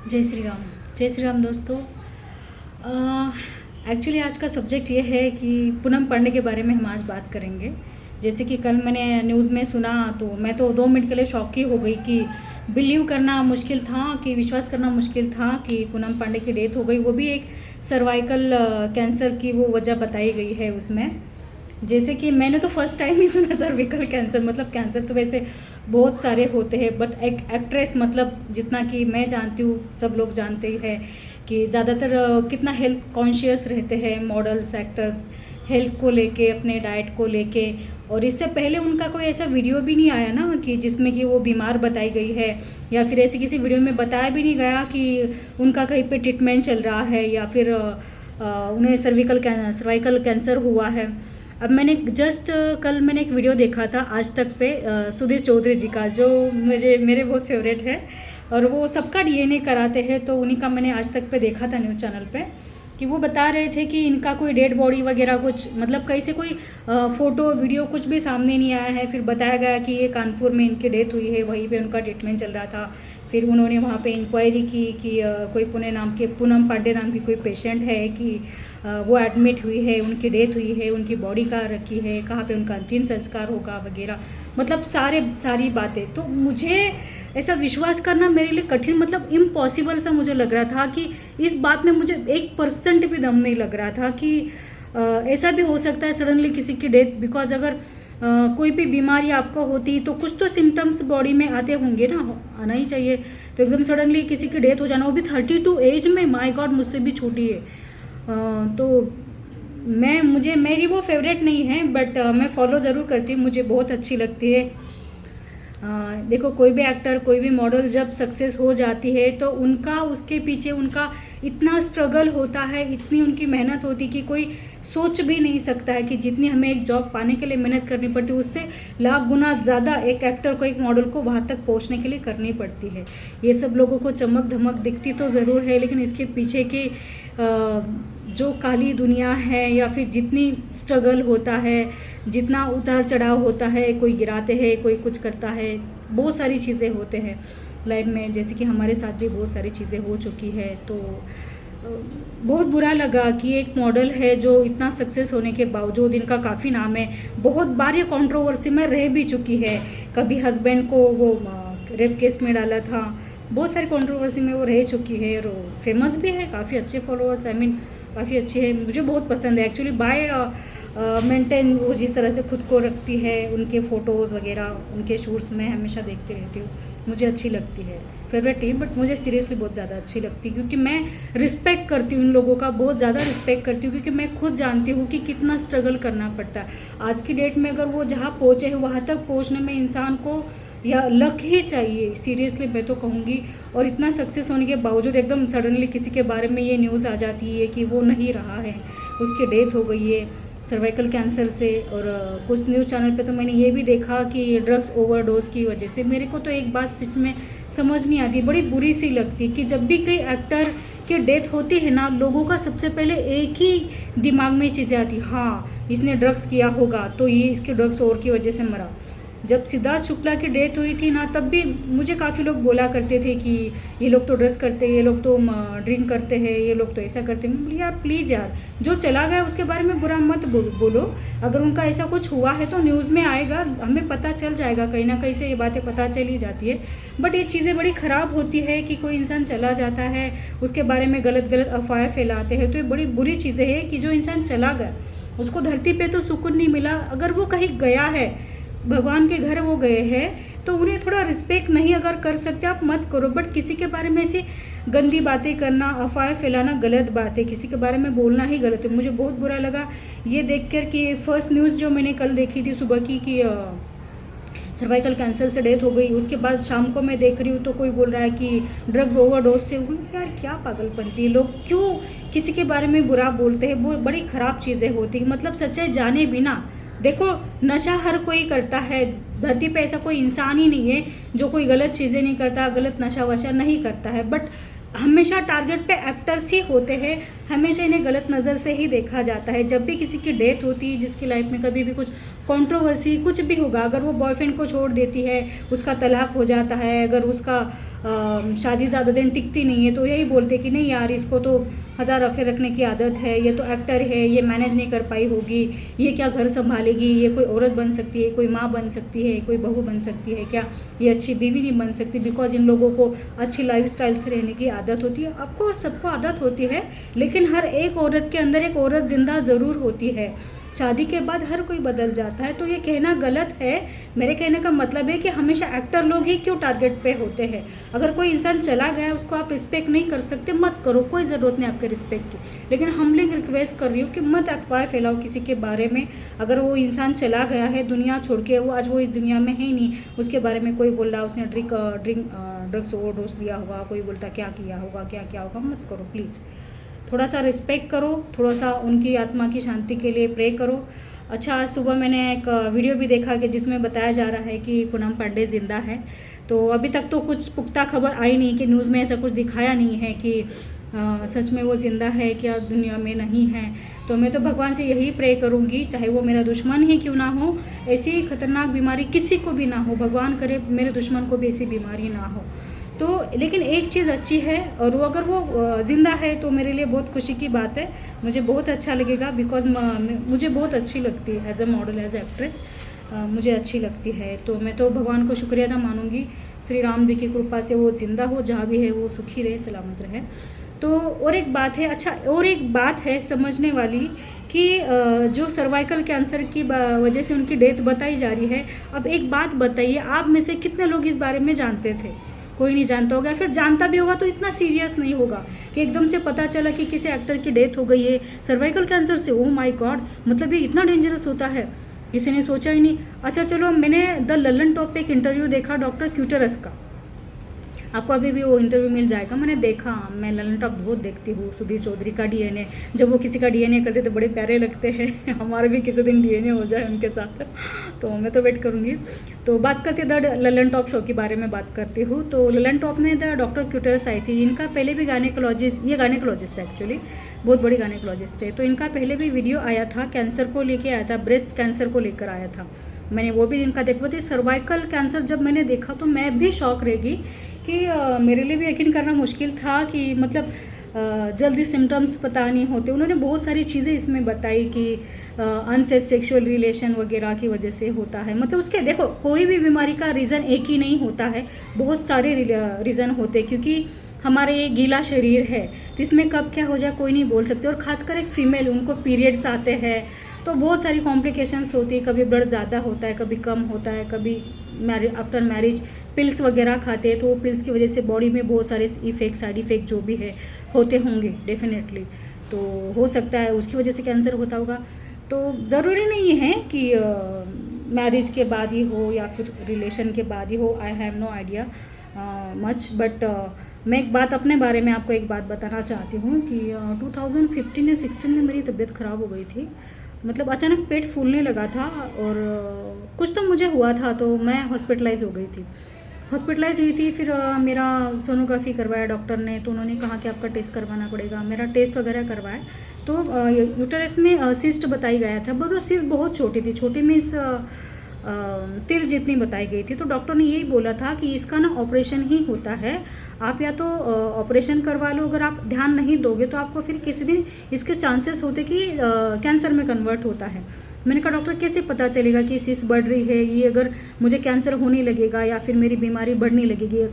जय श्री राम। जय श्री राम दोस्तों। एक्चुअली आज का सब्जेक्ट ये है कि पूनम पांडे के बारे में हम आज बात करेंगे। जैसे कि कल मैंने न्यूज़ में सुना तो मैं तो 2 मिनट के लिए शॉक ही हो गई कि बिलीव करना मुश्किल था, कि विश्वास करना मुश्किल था कि पूनम पांडे की डेथ हो गई, वो भी एक सर्वाइकल कैंसर की वो वजह बताई गई है उसमें। जैसे कि मैंने तो फर्स्ट टाइम ही सुना सर्विकल कैंसर, मतलब कैंसर तो वैसे बहुत सारे होते हैं, बट एक एक्ट्रेस, मतलब जितना कि मैं जानती हूँ सब लोग जानते ही हैं कि ज़्यादातर कितना हेल्थ कॉन्शियस रहते हैं मॉडल्स, एक्टर्स, हेल्थ को लेके, अपने डाइट को लेके। और इससे पहले उनका कोई ऐसा वीडियो भी नहीं आया ना कि जिसमें कि वो बीमार बताई गई है, या फिर ऐसे किसी वीडियो में बताया भी नहीं गया कि उनका कहीं पे ट्रीटमेंट चल रहा है या फिर उन्हें सर्वाइकल कैंसर हुआ है। अब मैंने जस्ट कल मैंने एक वीडियो देखा था आज तक पे सुधीर चौधरी जी का, जो मेरे बहुत फेवरेट है और वो सबका डीएनए कराते हैं, तो उन्हीं का मैंने आज तक पे देखा था न्यूज़ चैनल पे कि वो बता रहे थे कि इनका कोई डेड बॉडी वगैरह कुछ, मतलब कहीं से कोई फ़ोटो वीडियो कुछ भी सामने नहीं आया है। फिर बताया गया कि ये कानपुर में इनकी डेथ हुई है, वहीं पे उनका ट्रीटमेंट चल रहा था। फिर उन्होंने वहाँ पे इंक्वायरी की कि कोई पूनम पांडे नाम की कोई पेशेंट है कि वो एडमिट हुई है, उनकी डेथ हुई है, उनकी बॉडी कहाँ रखी है, कहाँ पे उनका अंतिम संस्कार होगा वगैरह, मतलब सारी बातें। तो मुझे ऐसा विश्वास करना मेरे लिए कठिन, मतलब इम्पॉसिबल सा मुझे लग रहा था कि इस बात में मुझे 1% भी दम नहीं लग रहा था कि ऐसा भी हो सकता है सडनली किसी की डेथ। बिकॉज अगर कोई भी बीमारी आपको होती तो कुछ तो सिम्टम्स बॉडी में आते होंगे ना, आना ही चाहिए। तो एकदम सडनली किसी की डेथ हो जाना, वो भी 32 एज में, माय गॉड, मुझसे भी छोटी है। तो मेरी वो फेवरेट नहीं है, बट मैं फॉलो ज़रूर करती हूँ, मुझे बहुत अच्छी लगती है। देखो, कोई भी एक्टर, कोई भी मॉडल जब सक्सेस हो जाती है तो उसके पीछे उनका इतना स्ट्रगल होता है, इतनी उनकी मेहनत होती है कि कोई सोच भी नहीं सकता है कि जितनी हमें एक जॉब पाने के लिए मेहनत करनी पड़ती है, उससे लाख गुना ज़्यादा एक एक्टर को, एक मॉडल को वहाँ तक पहुँचने के लिए करनी पड़ती है। ये सब लोगों को चमक धमक दिखती तो ज़रूर है, लेकिन इसके पीछे की जो काली दुनिया है, या फिर जितनी स्ट्रगल होता है, जितना उतार चढ़ाव होता है, कोई गिराते हैं, कोई कुछ करता है, बहुत सारी चीज़ें होते हैं लाइफ में। जैसे कि हमारे साथ भी बहुत सारी चीज़ें हो चुकी है। तो बहुत बुरा लगा कि एक मॉडल है जो इतना सक्सेस होने के बावजूद, इनका काफ़ी नाम है, बहुत बार ये कंट्रोवर्सी में रह भी चुकी है। कभी हस्बैंड को वो रेप केस में डाला था, बहुत सारी कंट्रोवर्सी में वो रह चुकी है, और फेमस भी है, काफ़ी अच्छे फॉलोअर्स, आई मीन काफ़ी अच्छे है, मुझे बहुत पसंद है एक्चुअली। बाय मेंटेन वो जिस तरह से खुद को रखती है, उनके फ़ोटोज़ वगैरह, उनके शूट्स में हमेशा देखती रहती हूँ, मुझे अच्छी लगती है। फेवरेट टीम, बट मुझे सीरियसली बहुत ज़्यादा अच्छी लगती है, क्योंकि मैं रिस्पेक्ट करती हूँ उन लोगों का, बहुत ज़्यादा रिस्पेक्ट करती हूँ, क्योंकि मैं खुद जानती हूँ कि कितना स्ट्रगल करना पड़ता है। आज की डेट में अगर वो जहाँ पहुँचे हैं, वहाँ तक पहुँचने में इंसान को या लक ही चाहिए, सीरियसली मैं तो कहूँगी। और इतना सक्सेस होने के बावजूद एकदम सडनली किसी के बारे में ये न्यूज़ आ जाती है कि वो नहीं रहा है, उसकी डेथ हो गई है सर्वाइकल कैंसर से। और कुछ न्यूज़ चैनल पे तो मैंने ये भी देखा कि ड्रग्स ओवरडोज की वजह से। मेरे को तो एक बात सच में समझ नहीं आती, बड़ी बुरी सी लगती कि जब भी कोई एक्टर की डेथ होती है ना, लोगों का सबसे पहले एक ही दिमाग में चीज़ें आती, हाँ इसने ड्रग्स किया होगा तो ये इसके ड्रग्स और की वजह से मरा। जब सिद्धार्थ शुक्ला की डेथ हुई थी ना, तब भी मुझे काफ़ी लोग बोला करते थे कि ये लोग तो ड्रग्स करते हैं, ये लोग तो ड्रिंक करते हैं, ये लोग तो ऐसा करते हैं। मैं बोली यार प्लीज़ यार, जो चला गया उसके बारे में बुरा मत बोलो। अगर उनका ऐसा कुछ हुआ है तो न्यूज़ में आएगा, हमें पता चल जाएगा, कहीं ना कहीं से ये बातें पता चल ही जाती है। बट ये चीज़ें बड़ी ख़राब होती है कि कोई इंसान चला जाता है, उसके बारे में गलत अफवाहें फैलाते हैं, तो ये बड़ी बुरी चीज़ें हैं कि जो इंसान चला गया उसको धरती पे तो सुकून नहीं मिला। अगर वो कहीं गया है, भगवान के घर वो गए हैं, तो उन्हें थोड़ा रिस्पेक्ट नहीं अगर कर सकते आप मत करो। बट किसी के बारे में ऐसी गंदी बातें करना, अफवाहें फैलाना गलत बात है, किसी के बारे में बोलना ही गलत है। मुझे बहुत बुरा लगा ये देखकर कि फर्स्ट न्यूज़ जो मैंने कल देखी थी सुबह की कि सर्वाइकल कैंसर से डेथ हो गई, उसके बाद शाम को मैं देख रही हूँ तो कोई बोल रहा है कि ड्रग्स ओवरडोज से। यार क्या पागलपंती, लोग क्यों किसी के बारे में बुरा बोलते हैं, वो बड़ी ख़राब चीज़ें होती हैं, मतलब सच्चाई जाने बिना। देखो, नशा हर कोई करता है, धरती पे ऐसा कोई इंसान ही नहीं है जो कोई गलत चीज़ें नहीं करता, गलत नशा वशा नहीं करता है। बट हमेशा टारगेट पे एक्टर्स ही होते हैं, हमेशा इन्हें गलत नज़र से ही देखा जाता है। जब भी किसी की डेथ होती है, जिसकी लाइफ में कभी भी कुछ कंट्रोवर्सी कुछ भी होगा, अगर वो बॉयफ्रेंड को छोड़ देती है, उसका तलाक हो जाता है, अगर उसका शादी ज़्यादा दिन टिकती नहीं है, तो यही बोलते कि नहीं यार, इसको तो 1000 अफेयर रखने की आदत है, ये तो एक्टर है, ये मैनेज नहीं कर पाई होगी, ये क्या घर संभालेगी, ये कोई औरत बन सकती है, कोई माँ बन सकती है, कोई बहू बन सकती है क्या, ये अच्छी बीवी नहीं बन सकती, बिकॉज इन लोगों को अच्छी लाइफस्टाइल से रहने की आदत होती है। आपको सबको आदत होती है, लेकिन हर एक औरत के अंदर एक औरत जिंदा ज़रूर होती है। शादी के बाद हर कोई बदल जाता है, तो ये कहना गलत है। मेरे कहने का मतलब है कि हमेशा एक्टर लोग ही क्यों टारगेट पे होते हैं। अगर कोई इंसान चला गया, उसको आप रिस्पेक्ट नहीं कर सकते, मत करो, कोई ज़रूरत नहीं आपके रिस्पेक्ट की। लेकिन हम्बलिंग रिक्वेस्ट कर रही हूँ कि मत अफवाह फैलाओ किसी के बारे में। अगर वो इंसान चला गया है दुनिया छोड़ के, वो आज वो इस दुनिया में है ही नहीं, उसके बारे में कोई बोल रहा उसने ड्रग्स ओवरडोज लिया होगा, कोई बोलता क्या किया होगा, क्या क्या होगा, मत करो प्लीज़। थोड़ा सा रिस्पेक्ट करो, थोड़ा सा उनकी आत्मा की शांति के लिए प्रे करो। अच्छा, आज सुबह मैंने एक वीडियो भी देखा कि जिसमें बताया जा रहा है कि पूनम पांडे ज़िंदा है। तो अभी तक तो कुछ पुख्ता खबर आई नहीं, कि न्यूज़ में ऐसा कुछ दिखाया नहीं है कि सच में वो ज़िंदा है क्या, दुनिया में नहीं है। तो मैं तो भगवान से यही प्रे करूँगी, चाहे वो मेरा दुश्मन ही क्यों ना हो, ऐसी खतरनाक बीमारी किसी को भी ना हो, भगवान करे मेरे दुश्मन को भी ऐसी बीमारी ना हो। तो लेकिन एक चीज़ अच्छी है, और वो अगर वो ज़िंदा है तो मेरे लिए बहुत खुशी की बात है, मुझे बहुत अच्छा लगेगा, बिकॉज मुझे बहुत अच्छी लगती है as a model, as a actress मुझे अच्छी लगती है। तो मैं तो भगवान को शुक्रिया अदा मानूंगी, श्री राम जी की कृपा से वो ज़िंदा हो, जहाँ भी है वो सुखी रहे, सलामत रहे। तो और एक बात है, अच्छा और एक बात है समझने वाली, कि जो सर्वाइकल कैंसर की वजह से उनकी डेथ बताई जा रही है। अब एक बात बताइए, आप में से कितने लोग इस बारे में जानते थे? कोई नहीं जानता होगा, फिर जानता भी होगा तो इतना सीरियस नहीं होगा कि एकदम से पता चला कि किसी एक्टर की डेथ हो गई है सर्वाइकल कैंसर से। ओह माय गॉड, मतलब ये इतना डेंजरस होता है, किसी ने सोचा ही नहीं। अच्छा चलो, मैंने द ललन टॉप पे एक इंटरव्यू देखा डॉक्टर क्यूटरस का, आपको अभी भी वो इंटरव्यू मिल जाएगा, मैंने देखा। मैं ललन टॉप बहुत देखती हूँ, सुधीर चौधरी का डीएनए, जब वो किसी का डीएनए करते तो बड़े प्यारे लगते हैं हमारे भी किसी दिन डीएनए हो जाए उनके साथ तो मैं तो वेट करूँगी। तो बात करते द ललन टॉप शो के बारे में बात करती हूँ। तो ललन टॉप में द डॉक्टर क्यूटर्स आई थी, इनका पहले भी गायनेकोलॉजिस्ट, ये गायनेकोलॉजिस्ट है एक्चुअली, बहुत बड़ी गायनेकोलॉजिस्ट है। तो इनका पहले भी वीडियो आया था, कैंसर को लेके आया था, ब्रेस्ट कैंसर को लेकर आया था, मैंने वो भी इनका देखा था। सर्वाइकल कैंसर जब मैंने देखा तो मैं भी शॉक रह गई, कि मेरे लिए भी यकीन करना मुश्किल था कि मतलब जल्दी सिम्टम्स पता नहीं होते। उन्होंने बहुत सारी चीज़ें इसमें बताई कि अनसेफ सेक्सुअल रिलेशन वगैरह की वजह से होता है। मतलब उसके देखो, कोई भी बीमारी का रीज़न एक ही नहीं होता है, बहुत सारे रीज़न होते हैं, क्योंकि हमारे ये गीला शरीर है, तो इसमें कब क्या हो जाए कोई नहीं बोल सकते। और ख़ासकर एक फ़ीमेल, उनको पीरियड्स आते हैं तो बहुत सारी कॉम्प्लिकेशंस होती है, कभी ब्लड ज़्यादा होता है, कभी कम होता है, कभी आफ्टर मैरिज पिल्स वगैरह खाते हैं, तो वो पिल्स की वजह से बॉडी में बहुत सारे इफेक्ट, साइड इफ़ेक्ट जो भी है होते होंगे डेफिनेटली। तो हो सकता है उसकी वजह से कैंसर होता होगा। तो ज़रूरी नहीं है कि मैरिज के बाद ही हो या फिर रिलेशन के बाद ही हो, I have no idea much. But मैं एक बात अपने बारे में आपको एक बात बताना चाहती हूँ कि 2015 या 16 में मेरी तबीयत ख़राब हो गई थी। मतलब अचानक पेट फूलने लगा था, और कुछ तो मुझे हुआ था, तो मैं हॉस्पिटलाइज हो गई थी। हॉस्पिटलाइज हुई थी, फिर मेरा सोनोग्राफी करवाया डॉक्टर ने, तो उन्होंने कहा कि आपका टेस्ट करवाना पड़ेगा। मेरा टेस्ट वगैरह करवाया, तो यूटरस में सिस्ट बताई गया था, बट वो सिस्ट बहुत छोटी थी, छोटी मीन्स तिल जितनी बताई गई थी। तो डॉक्टर ने यही बोला था कि इसका ना ऑपरेशन ही होता है, आप या तो ऑपरेशन करवा लो, अगर आप ध्यान नहीं दोगे तो आपको फिर किसी दिन इसके चांसेस होते कि कैंसर में कन्वर्ट होता है। मैंने कहा डॉक्टर कैसे पता चलेगा कि सिस्ट बढ़ रही है, ये अगर मुझे कैंसर होने लगेगा या फिर मेरी बीमारी बढ़ने लगेगी,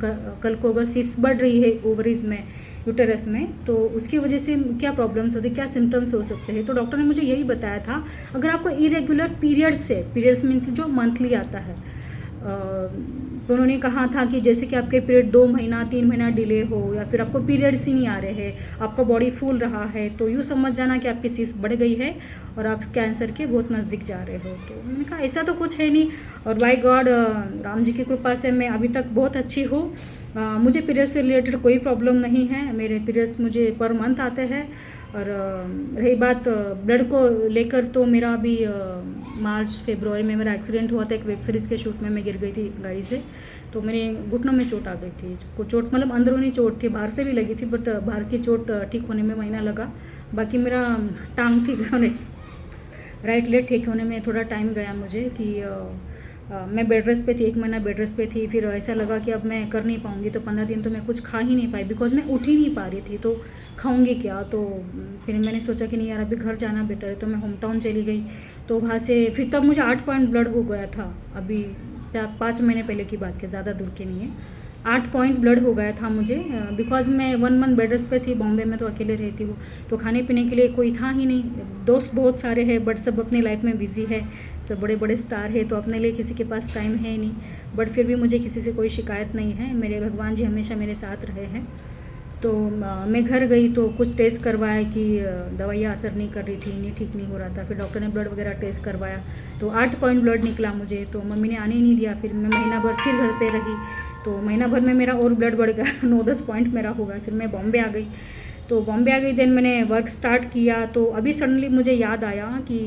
कल को अगर सिस्ट बढ़ रही है ओवरीज में, यूटरस में, तो उसकी वजह से क्या प्रॉब्लम्स होती, क्या सिम्टम्स हो सकते हैं। तो डॉक्टर ने मुझे यही बताया था, अगर आपको इरेगुलर पीरियड्स है, पीरियड्स मीन जो मंथली आता है, तो उन्होंने कहा था कि जैसे कि आपके पीरियड 2 महीना 3 महीना डिले हो, या फिर आपको पीरियड्स ही नहीं आ रहे हैं, आपका बॉडी फूल रहा है, तो यूँ समझ जाना कि आपकी सिस्ट बढ़ गई है और आप कैंसर के बहुत नज़दीक जा रहे हो। तो मैंने कहा ऐसा तो कुछ है नहीं, और बाय गॉड राम जी की कृपा से मैं अभी तक बहुत अच्छी हूँ। मुझे पीरियड्स से रिलेटेड कोई प्रॉब्लम नहीं है, मेरे पीरियड्स मुझे पर मंथ आते हैं। और रही बात ब्लड को लेकर, तो मेरा अभी मार्च फरवरी में मेरा एक्सीडेंट हुआ था, एक वेब सीरीज़ के शूट में मैं गिर गई थी गाड़ी से, तो तो मेरे घुटनों में चोट आ गई थी। चोट मतलब अंदरूनी चोट थी, बाहर से भी लगी थी, बट बाहर की चोट ठीक होने में महीना लगा। बाकी मेरा टांग ठीक होने, राइट लेग ठीक होने में थोड़ा टाइम गया मुझे कि मैं बेड रेस्ट पे थी, 1 महीना बेड रेस्ट पे थी। फिर ऐसा लगा कि अब मैं कर नहीं पाऊँगी, तो 15 दिन तो मैं कुछ खा ही नहीं पाई, बिकॉज मैं उठ ही नहीं पा रही थी, तो खाऊंगी क्या। तो फिर मैंने सोचा कि नहीं यार अभी घर जाना बेटर है, तो मैं होम टाउन चली गई। तो वहाँ से फिर तब मुझे 8 पॉइंट ब्लड हो गया था, अभी 5 महीने पहले की बात की, ज़्यादा दूर की नहीं है। 8 पॉइंट ब्लड हो गया था मुझे, बिकॉज मैं 1 मंथ बेड रेस्ट पे थी। बॉम्बे में तो अकेले रहती हूँ, तो खाने पीने के लिए कोई था ही नहीं। दोस्त बहुत सारे हैं, बट सब अपनी लाइफ में बिजी है, सब बड़े बड़े स्टार है, तो अपने लिए किसी के पास टाइम है ही नहीं। बट फिर भी मुझे किसी से कोई शिकायत नहीं है, मेरे भगवान जी हमेशा मेरे साथ रहे हैं। तो मैं घर गई तो कुछ टेस्ट करवाया कि दवाइयाँ असर नहीं कर रही थी, नहीं ठीक नहीं हो रहा था। फिर डॉक्टर ने ब्लड वगैरह टेस्ट करवाया, तो 8 पॉइंट ब्लड निकला मुझे। तो मम्मी ने आने ही नहीं दिया, फिर मैं महीना भर फिर घर पे रही। तो महीना भर में मेरा और ब्लड बढ़ गया 9-10 पॉइंट मेरा हो गया। फिर मैं बॉम्बे आ गई। तो बॉम्बे आ गई, देन मैंने वर्क स्टार्ट किया। तो अभी सडनली मुझे याद आया कि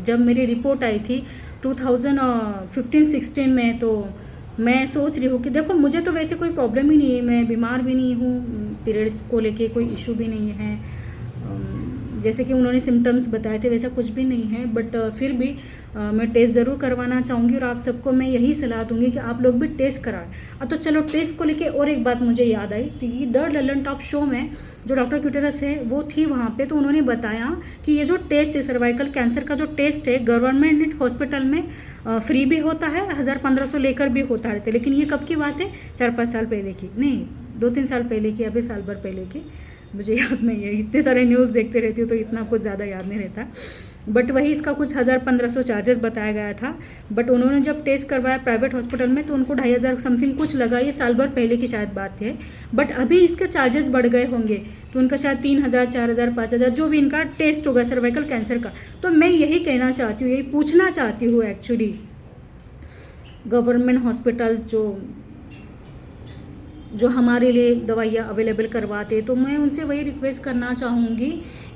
जब मेरी रिपोर्ट आई थी 2015-16 में, तो मैं सोच रही हूँ कि देखो मुझे तो वैसे कोई प्रॉब्लम ही नहीं है, मैं बीमार भी नहीं हूँ, पीरियड्स को लेके कोई इशू भी नहीं है। जैसे कि उन्होंने सिम्टम्स बताए थे वैसा कुछ भी नहीं है, बट फिर भी मैं टेस्ट ज़रूर करवाना चाहूँगी, और आप सबको मैं यही सलाह दूंगी कि आप लोग भी टेस्ट कराएं। तो चलो टेस्ट को लेके और एक बात मुझे याद आई, तो ये द ललन टॉप शो में जो डॉक्टर क्यूटेरस है वो थी वहाँ पे, तो उन्होंने बताया कि ये जो टेस्ट है सर्वाइकल कैंसर का, जो टेस्ट है गवर्नमेंट हॉस्पिटल में फ्री भी होता है, 1000-1500 लेकर भी होता रहता है। लेकिन ये कब की बात है, 4-5 साल पहले की, नहीं 2-3 साल पहले की, अभी साल भर पहले की, मुझे याद नहीं है, इतने सारे न्यूज़ देखते रहती हूँ तो इतना कुछ ज़्यादा याद नहीं रहता। बट वही इसका कुछ 1000-1500 चार्जेस बताया गया था। बट उन्होंने जब टेस्ट करवाया प्राइवेट हॉस्पिटल में तो उनको 2500 समथिंग कुछ लगा, ये साल भर पहले की शायद बात है। बट अभी इसके चार्जेस बढ़ गए होंगे, तो उनका शायद 3000, 4000, 5000 जो भी इनका टेस्ट होगा सर्वाइकल कैंसर का। तो मैं यही कहना चाहती हूँ, यही पूछना चाहती हूँ एक्चुअली, गवर्नमेंट हॉस्पिटल्स जो हमारे लिए दवाइयाँ अवेलेबल करवाते, तो मैं उनसे वही रिक्वेस्ट करना चाहूँगी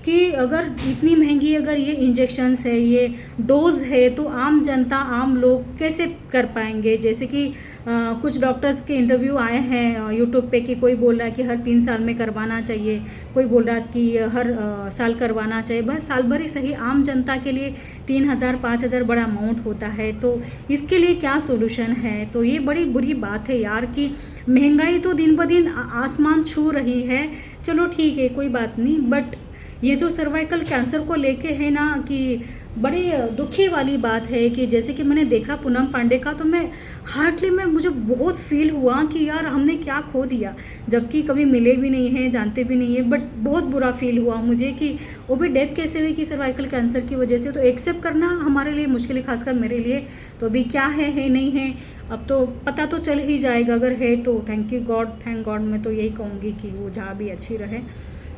कि अगर इतनी महंगी अगर ये इंजेक्शन्स है, ये डोज है, तो आम जनता, आम लोग कैसे कर पाएंगे। जैसे कि कुछ डॉक्टर्स के इंटरव्यू आए हैं यूट्यूब पे कि कोई बोल रहा है कि हर 3 साल में करवाना चाहिए, कोई बोल रहा है कि हर साल करवाना चाहिए। बस साल भर ही सही, आम जनता के लिए 3000-5000 बड़ा अमाउंट होता है, तो इसके लिए क्या सोल्यूशन है। तो ये बड़ी बुरी बात है यार कि महंगाई तो दिन ब दिन आसमान छू रही है। चलो ठीक है, कोई बात नहीं, बट ये जो सर्वाइकल कैंसर को लेके है ना, कि बड़ी दुखी वाली बात है कि जैसे कि मैंने देखा पूनम पांडे का, तो मैं हार्टली में मुझे बहुत फील हुआ कि यार हमने क्या खो दिया, जबकि कभी मिले भी नहीं हैं, जानते भी नहीं है। बट बहुत बुरा फील हुआ मुझे कि वो भी डेथ कैसे हुई कि सर्वाइकल कैंसर की वजह से। तो एक्सेप्ट करना हमारे लिए मुश्किल है, खासकर मेरे लिए। तो अभी क्या है नहीं है, अब तो पता तो चल ही जाएगा। अगर है तो थैंक गॉड, मैं तो यही कहूँगी कि वो जहाँ भी अच्छी रहे।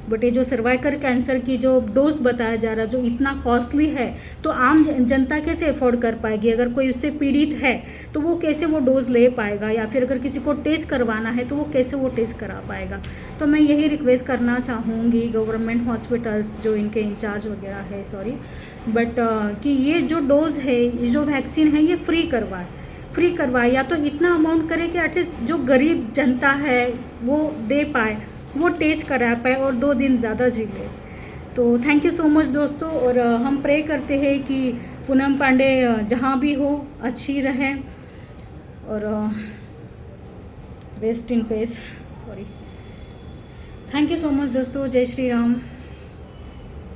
बट ये जो सर्वाइकल कैंसर की जो डोज बताया जा रहा है, जो इतना कॉस्टली है, तो आम जनता कैसे अफोर्ड कर पाएगी। अगर कोई उससे पीड़ित है तो वो कैसे वो डोज ले पाएगा, या फिर अगर किसी को टेस्ट करवाना है तो वो कैसे वो टेस्ट करा पाएगा। तो मैं यही रिक्वेस्ट करना चाहूँगी गवर्नमेंट हॉस्पिटल्स जो इनके इंचार्ज वगैरह है, बट कि ये जो डोज है, ये जो वैक्सीन है, ये फ्री करवाए, या तो इतना अमाउंट करे कि एटलीस्ट जो गरीब जनता है वो दे पाए, वो टेस्ट करा पाए और 2 दिन ज़्यादा जी ले। तो थैंक यू सो मच दोस्तों, और हम प्रे करते हैं कि पूनम पांडे जहाँ भी हो अच्छी रहे, और rest in peace. Thank you so much दोस्तों, जय श्री राम।